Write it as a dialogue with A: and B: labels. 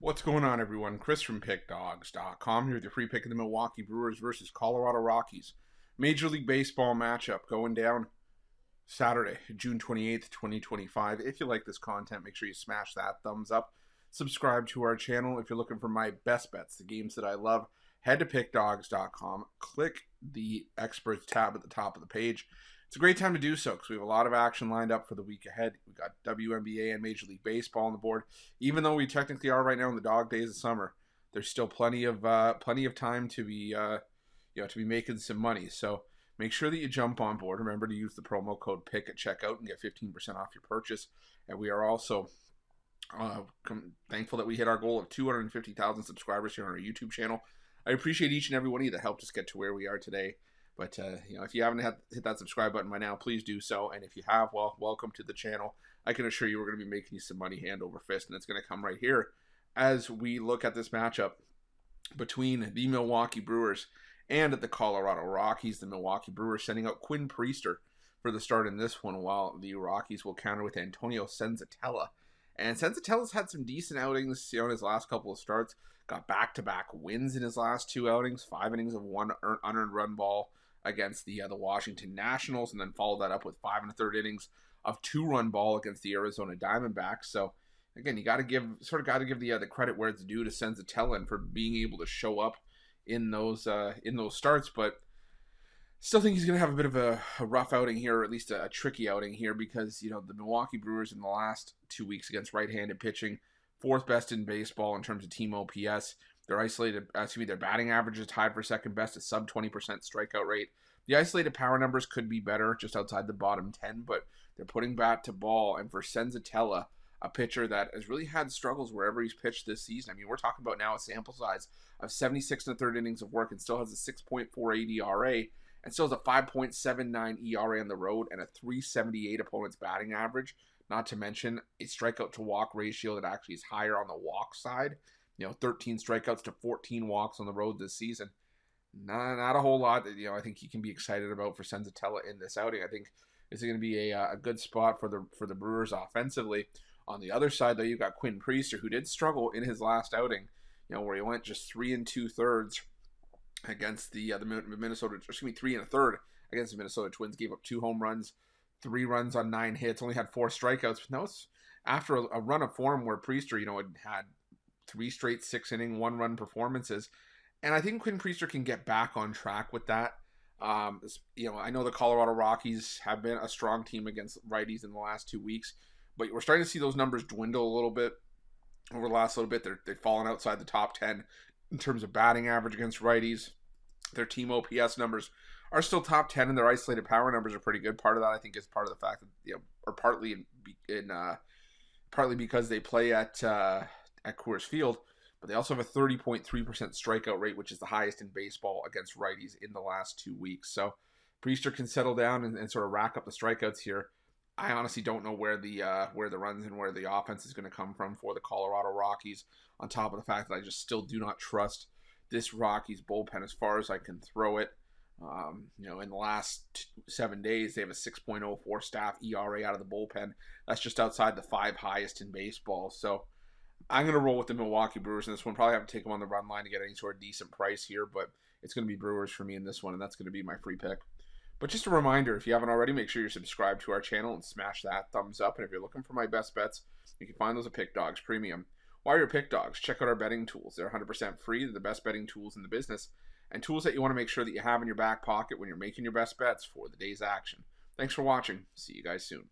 A: What's going on, everyone? Chris from Pickdawgz.com here with your free pick of the Milwaukee Brewers versus Colorado Rockies. Major League Baseball matchup going down Saturday, June 28th, 2025. If you like this content, make sure you smash that thumbs up. Subscribe to our channel. If you're looking for my best bets, the games that I love, head to Pickdawgz.com. Click the Experts tab at the top of the page. It's a great time to do so because we have a lot of action lined up for the week ahead. We've got WNBA and Major League Baseball on the board. Even though we technically are right now in the dog days of summer, there's still plenty of time to be making some money. So make sure that you jump on board. Remember to use the promo code PICK at checkout and get 15% off your purchase. And we are also thankful that we hit our goal of 250,000 subscribers here on our YouTube channel. I appreciate each and every one of you that helped us get to where we are today. But, if you haven't hit that subscribe button by now, please do so. And if you have, well, welcome to the channel. I can assure you we're going to be making you some money hand over fist, and it's going to come right here as we look at this matchup between the Milwaukee Brewers and the Colorado Rockies. The Milwaukee Brewers sending out Quinn Priester for the start in this one, while the Rockies will counter with Antonio Senzatella. And Senzatella's had some decent outings in his last couple of starts. Got back-to-back wins in his last two outings, 5 innings of one unearned run ball against the Washington Nationals, and then followed that up with 5 1/3 innings of 2-run ball against the Arizona Diamondbacks. So again, you got to give the credit where it's due to Senzatella and for being able to show up in those starts. But still think he's going to have a bit of a rough outing here, or at least a tricky outing here, because the Milwaukee Brewers in the last 2 weeks against right-handed pitching, 4th best in baseball in terms of team OPS. Their batting average is tied for second best, a sub 20% strikeout rate. The isolated power numbers could be better, just outside the bottom 10, but they're putting bat to ball. And for Senzatella, a pitcher that has really had struggles wherever he's pitched this season. I mean, we're talking about now a sample size of 76 1/3 innings of work, and still has a 6.48 ERA, and still has a 5.79 ERA on the road and a 378 opponent's batting average. Not to mention a strikeout to walk ratio that actually is higher on the walk side. 13 strikeouts to 14 walks on the road this season. Not a whole lot that, I think he can be excited about for Senzatella in this outing. I think this is going to be a good spot for the Brewers offensively. On the other side, though, you've got Quinn Priester, who did struggle in his last outing, where he went just 3 2/3 against the Minnesota, 3 1/3 against the Minnesota Twins. Gave up 2 home runs, 3 runs on 9 hits, only had 4 strikeouts. But that was after a run of form where Priester, had 3 straight 6-inning, 1-run performances. And I think Quinn Priester can get back on track with that. I know the Colorado Rockies have been a strong team against righties in the last 2 weeks, but we're starting to see those numbers dwindle a little bit over the last little bit. They've fallen outside the top 10 in terms of batting average against righties. Their team OPS numbers are still top 10, and their isolated power numbers are pretty good. Part of that, I think, is part of the fact that, or partly because they play at Coors Field, but they also have a 30.3% strikeout rate, which is the highest in baseball against righties in the last 2 weeks. So Priester can settle down and sort of rack up the strikeouts here. I honestly don't know where the runs and where the offense is going to come from for the Colorado Rockies, on top of the fact that I just still do not trust this Rockies bullpen as far as I can throw it. In the last 7 days, they have a 6.04 staff ERA out of the bullpen. That's just outside the 5 highest in baseball. So I'm going to roll with the Milwaukee Brewers in this one. Probably have to take them on the run line to get any sort of decent price here, but it's going to be Brewers for me in this one, and that's going to be my free pick. But just a reminder, if you haven't already, make sure you're subscribed to our channel and smash that thumbs up. And if you're looking for my best bets, you can find those at Pick Dawgz Premium. While you're at Pick Dawgz, check out our betting tools. They're 100% free. They're the best betting tools in the business, and tools that you want to make sure that you have in your back pocket when you're making your best bets for the day's action. Thanks for watching. See you guys soon.